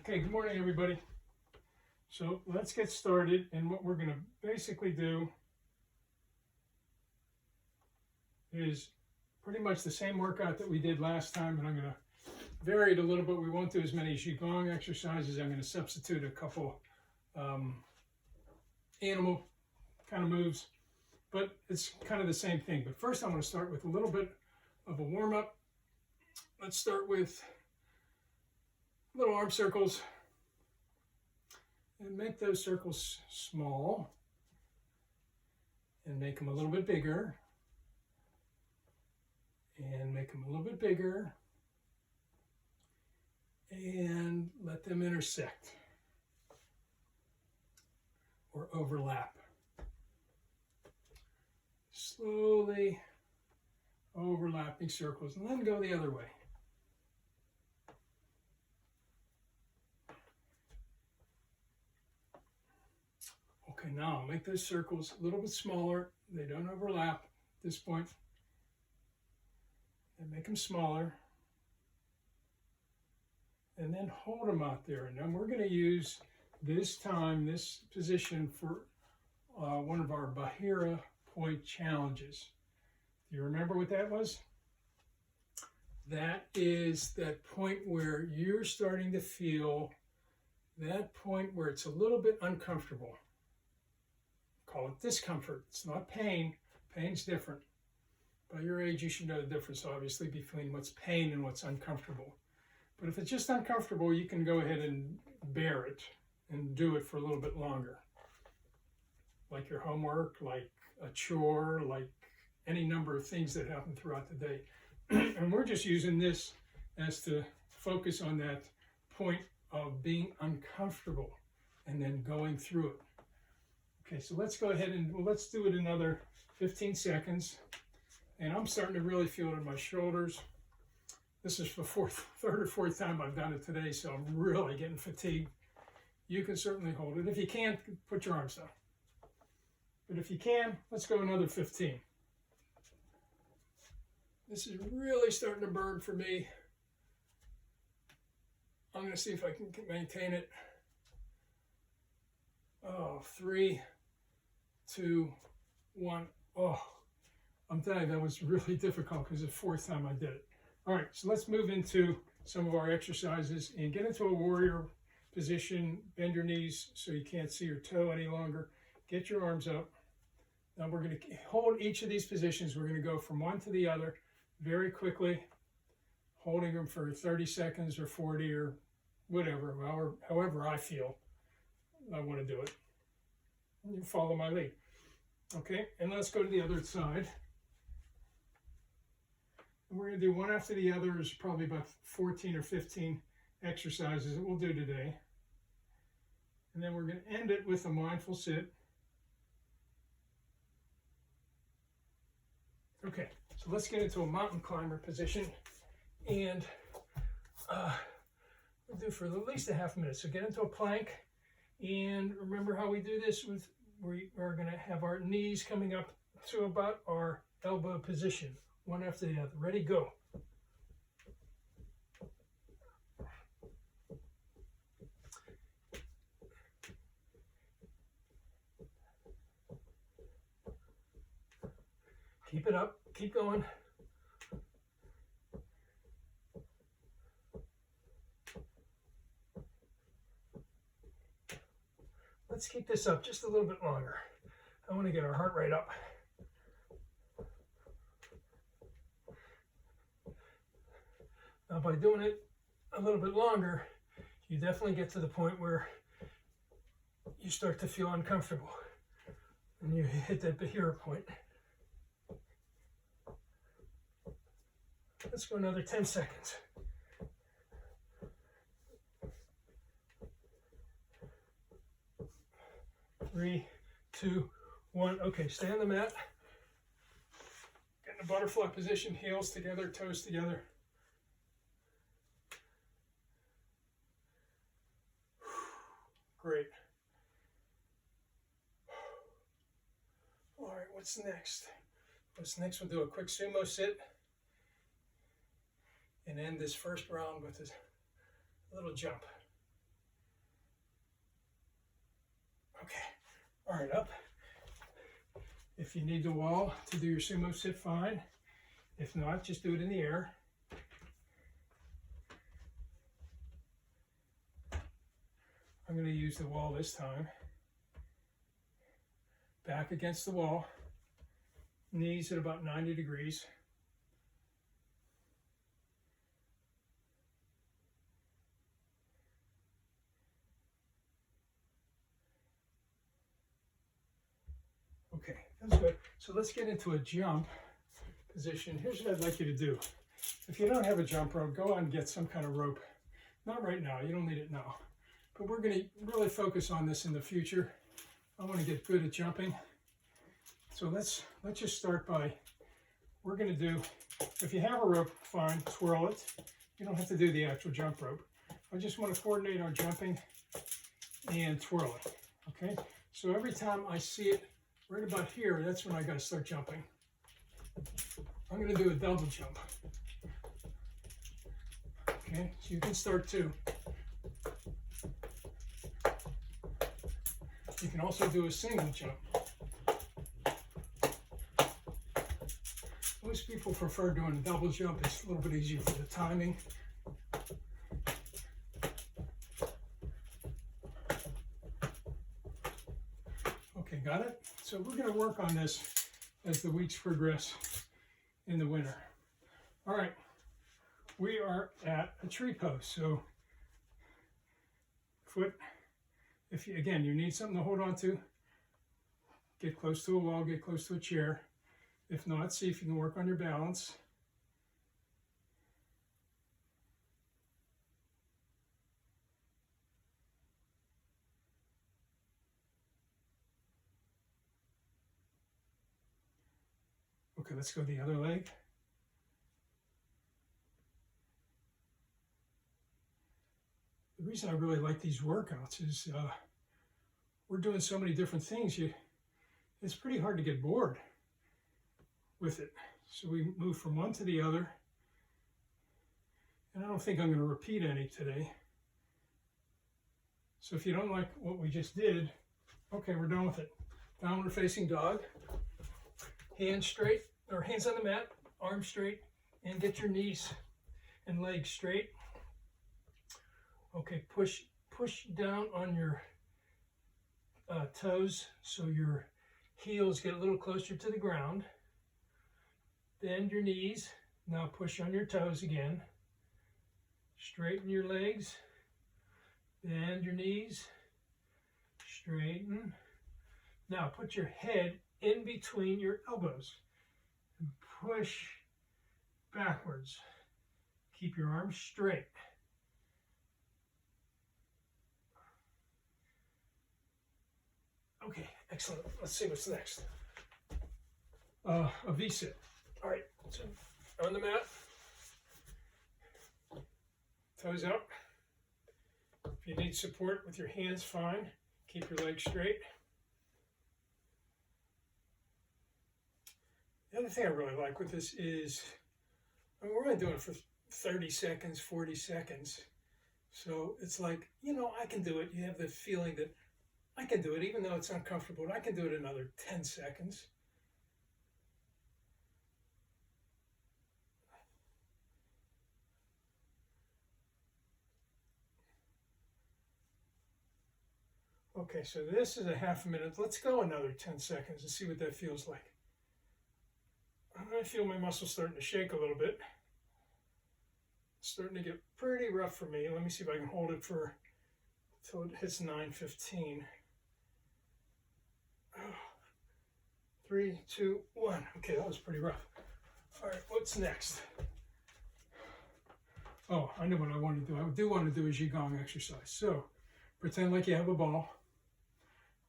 Okay, good morning everybody. So let's get started, and what we're going to basically do is pretty much the same workout that we did last time, and I'm going to vary it a little bit. We won't do as many Qigong exercises. I'm going to substitute a couple animal kind of moves, but it's kind of the same thing. But first I want to start with a little bit of a warm-up. Let's start with little arm circles. And make those circles small and make them a little bit bigger and make them a little bit bigger and let them intersect or overlap. Slowly overlapping circles, and then go the other way. Okay, now make those circles a little bit smaller. They don't overlap at this point. And make them smaller. And then hold them out there. And then we're going to use this position for one of our Bahira point challenges. Do you remember what that was? That is that point where you're starting to feel that point where it's a little bit uncomfortable. Call it discomfort. It's not pain. Pain's different. By your age, you should know the difference, obviously, between what's pain and what's uncomfortable. But if it's just uncomfortable, you can go ahead and bear it and do it for a little bit longer. Like your homework, like a chore, like any number of things that happen throughout the day. And we're just using this as to focus on that point of being uncomfortable and then going through it. Okay, so let's go ahead and let's do it another 15 seconds. And I'm starting to really feel it in my shoulders. This is the third or fourth time I've done it today, so I'm really getting fatigued. You can certainly hold it. If you can't, put your arms down. But if you can, let's go another 15. This is really starting to burn for me. I'm going to see if I can maintain it. Oh, 3, 2, 1. Oh, I'm telling you, that was really difficult because it's the fourth time I did it. All right, so let's move into some of our exercises and get into a warrior position. Bend your knees so you can't see your toe any longer. Get your arms up. Now we're going to hold each of these positions. We're going to go from one to the other very quickly, holding them for 30 seconds or 40 or whatever, however I feel I want to do it. You follow my lead. Okay, and let's go to the other side. And we're going to do one after the other. There's probably about 14 or 15 exercises that we'll do today. And then we're going to end it with a mindful sit. Okay, so let's get into a mountain climber position. And we'll do for at least a half minute. So get into a plank. And remember how we do this with, we are going to have our knees coming up to about our elbow position, one after the other. Ready, go. Keep it up, keep going. Let's keep this up just a little bit longer. I want to get our heart rate up. Now by doing it a little bit longer, you definitely get to the point where you start to feel uncomfortable and you hit that Bahira point. Let's go another 10 seconds. Three, 2, 1. Okay, stay on the mat. Get in a butterfly position, heels together, toes together. Great. All right, what's next? What's next? We'll do a quick sumo sit and end this first round with a little jump. Okay, all right, up. If you need the wall to do your sumo sit, fine. If not, just do it in the air. I'm going to use the wall this time. Back against the wall, knees at about 90 degrees. Okay, that's good. So let's get into a jump position. Here's what I'd like you to do. If you don't have a jump rope, go out and get some kind of rope. Not right now, you don't need it now. But we're going to really focus on this in the future. I want to get good at jumping. So let's just start by, we're going to do, if you have a rope, fine, twirl it. You don't have to do the actual jump rope. I just want to coordinate our jumping and twirling, okay? So every time I see it right about here, that's when I got to start jumping. I'm going to do a double jump. Okay, so you can start too. You can also do a single jump. Most people prefer doing a double jump. It's a little bit easier for the timing. Okay, got it? So we're going to work on this as the weeks progress in the winter. All right, we are at a tree post. So foot, if you, again, you need something to hold on to, get close to a wall, get close to a chair. If not, see if you can work on your balance. Okay, let's go the other leg. The reason I really like these workouts is we're doing so many different things. It's pretty hard to get bored with it. So we move from one to the other. And I don't think I'm going to repeat any today. So if you don't like what we just did, okay, we're done with it. Downward facing dog. Hands straight, or hands on the mat, arms straight, and get your knees and legs straight. Okay, push down on your toes so your heels get a little closer to the ground. Bend your knees. Now push on your toes again. Straighten your legs. Bend your knees. Straighten. Now put your head in between your elbows and push backwards. Keep your arms straight. Okay, excellent. Let's see what's next. A V-sit. All right, so on the mat, toes up. If you need support with your hands, fine. Keep your legs straight. The other thing I really like with this is, I mean, we're only doing it for 30 seconds, 40 seconds. So it's like, you know, I can do it. You have the feeling that I can do it, even though it's uncomfortable. I can do it another 10 seconds. Okay, so this is a half a minute. Let's go another 10 seconds and see what that feels like. I feel my muscles starting to shake a little bit. It's starting to get pretty rough for me. Let me see if I can hold it for until it hits 9:15. 3, 2, 1. Okay, that was pretty rough. All right, what's next? Oh, I know what I want to do. I do want to do a Qigong exercise. So, pretend like you have a ball.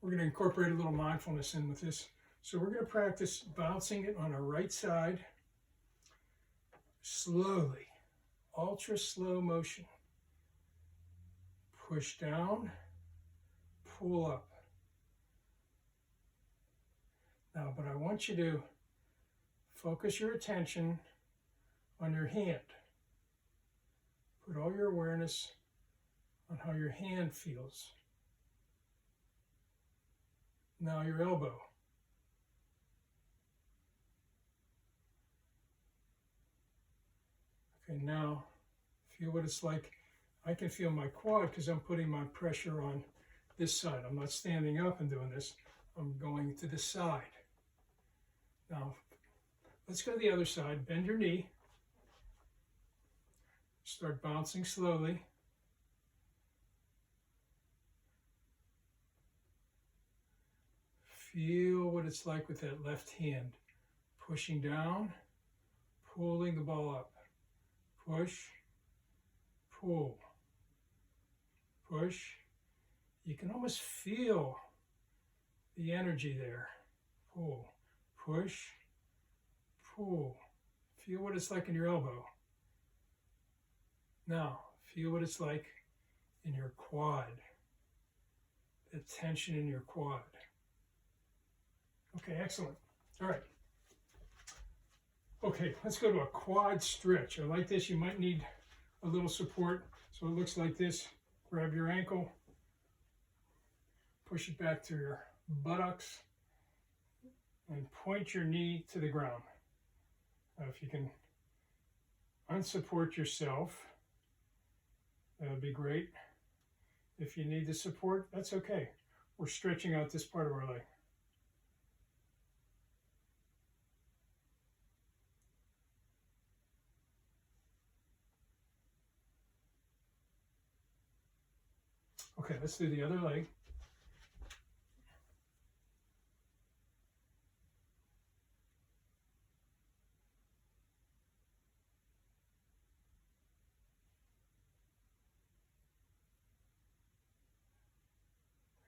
We're going to incorporate a little mindfulness in with this. So we're going to practice bouncing it on our right side, slowly, ultra slow motion. Push down, pull up. Now, but I want you to focus your attention on your hand. Put all your awareness on how your hand feels. Now your elbow. Okay, now feel what it's like. I can feel my quad because I'm putting my pressure on this side. I'm not standing up and doing this. I'm going to the side. Now, let's go to the other side. Bend your knee. Start bouncing slowly. Feel what it's like with that left hand. Pushing down, pulling the ball up. Push, pull, push. You can almost feel the energy there. Pull, push, pull. Feel what it's like in your elbow. Now, feel what it's like in your quad. The tension in your quad. Okay, excellent. All right. Okay, let's go to a quad stretch. I like this. You might need a little support. So it looks like this. Grab your ankle. Push it back to your buttocks. And point your knee to the ground. If you can unsupport yourself, that would be great. If you need the support, that's okay. We're stretching out this part of our leg. Okay, let's do the other leg.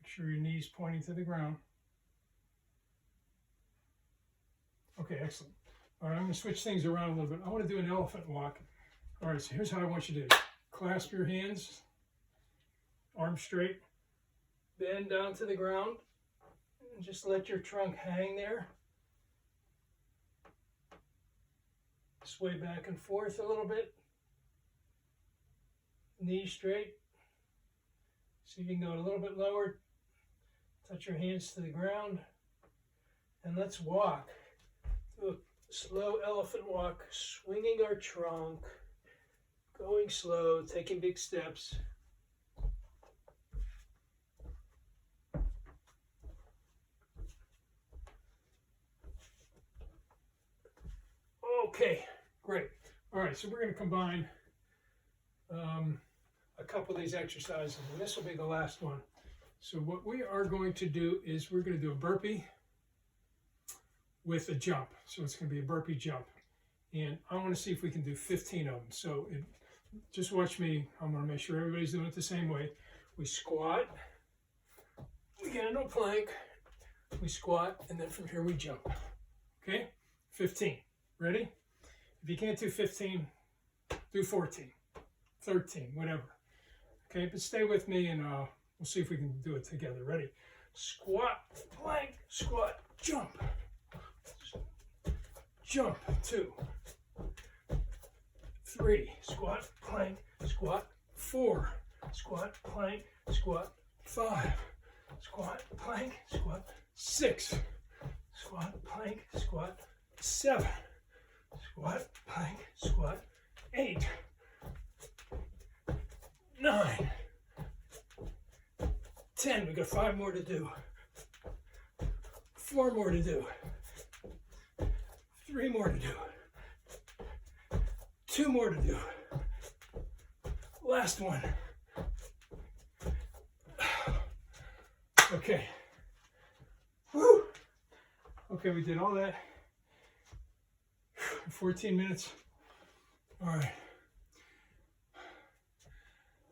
Make sure your knee's pointing to the ground. Okay, excellent. All right, I'm going to switch things around a little bit. I want to do an elephant walk. All right, so here's how I want you to do it. Clasp your hands, arms straight, bend down to the ground, and just let your trunk hang there. Sway back and forth a little bit. Knees straight. See if you can go a little bit lower. Touch your hands to the ground. And let's walk. Do a slow elephant walk, swinging our trunk, going slow, taking big steps. Okay, great. All right, so we're going to combine a couple of these exercises, and this will be the last one. So what we are going to do is we're going to do a burpee with a jump. So it's going to be a burpee jump. And I want to see if we can do 15 of them. So just watch me. I'm going to make sure everybody's doing it the same way. We squat, we get into a plank, we squat, and then from here we jump. Okay? 15. Ready? If you can't do 15, do 14, 13, whatever. Okay, but stay with me and we'll see if we can do it together. Ready? Squat, plank, squat, jump. Jump. 2, 3, squat, plank, squat. 4, squat, plank, squat. 5, squat, plank, squat. 6, squat, plank, squat. 7, squat, plank, squat. 8, 9, 10. We got 5 more to do. 4 more to do. 3 more to do. 2 more to do. Last one. Okay. Woo. Okay, we did all that. 14 minutes. All right.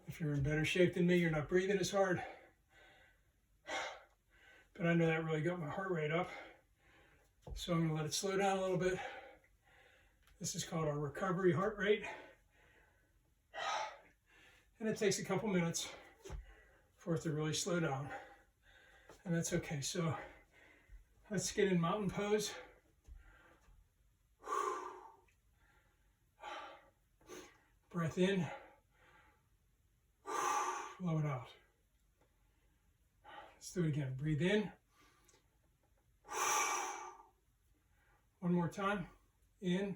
If you're in better shape than me, you're not breathing as hard. But I know that really got my heart rate up. So I'm going to let it slow down a little bit. This is called our recovery heart rate. And it takes a couple minutes for it to really slow down. And that's okay. So let's get in mountain pose. Breath in. Blow it out. Let's do it again. Breathe in. One more time. In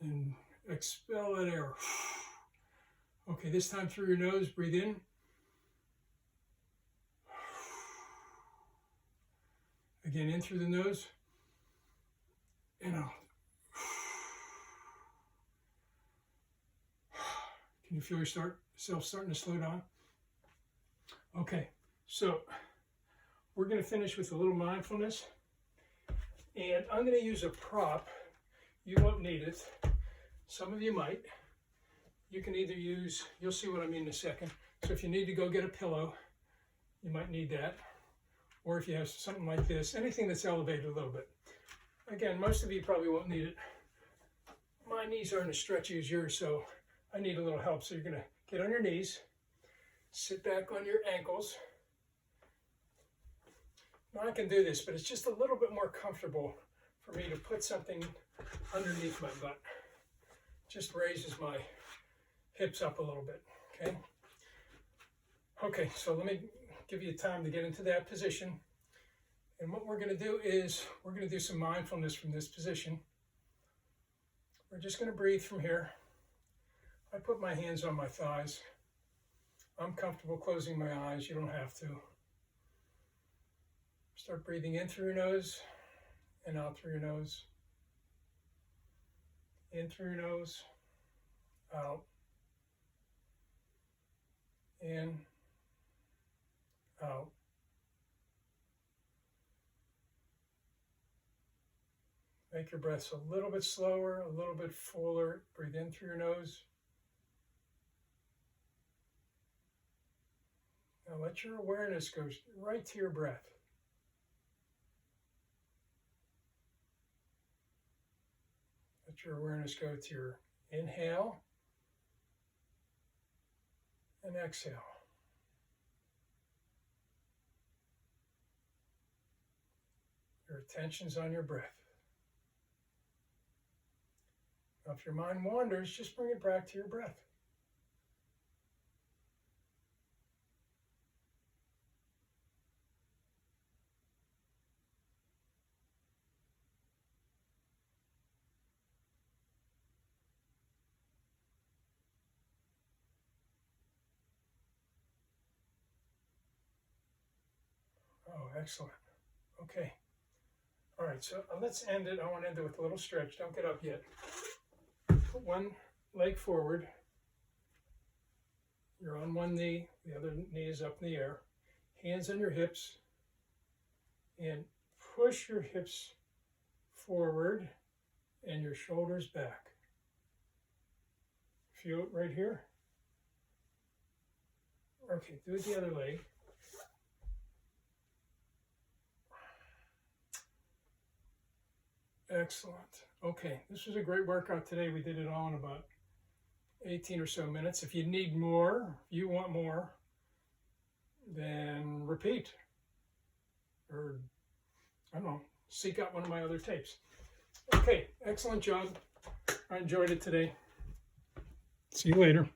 and expel that air. Okay, this time through your nose, breathe in. Again, in through the nose and out. Can you feel yourself starting to slow down? Okay, so we're going to finish with a little mindfulness. And I'm going to use a prop. You won't need it. Some of you might. You can either use, you'll see what I mean in a second. So if you need to go get a pillow, you might need that. Or if you have something like this, anything that's elevated a little bit. Again, most of you probably won't need it. My knees aren't as stretchy as yours, so I need a little help. So you're going to get on your knees, sit back on your ankles. Now I can do this, but it's just a little bit more comfortable for me to put something underneath my butt. Just raises my hips up a little bit, okay? Okay, so let me give you time to get into that position. And what we're going to do is we're going to do some mindfulness from this position. We're just going to breathe from here. I put my hands on my thighs. I'm comfortable closing my eyes. You don't have to. Start breathing in through your nose and out through your nose. In through your nose, out, in, out. Make your breaths a little bit slower, a little bit fuller. Breathe in through your nose. Now let your awareness go right to your breath. Let your awareness go to your inhale and exhale. Your attention's on your breath. Now, if your mind wanders, just bring it back to your breath. Oh, excellent. Okay. All right, so let's end it. I want to end it with a little stretch. Don't get up yet. Put one leg forward. You're on one knee. The other knee is up in the air. Hands on your hips. And push your hips forward and your shoulders back. Feel it right here. Okay, do it the other leg. Excellent. Okay, this was a great workout today. We did it all in about 18 or so minutes. If you need more, if you want more, then repeat. Or, I don't know, seek out one of my other tapes. Okay, excellent job. I enjoyed it today. See you later.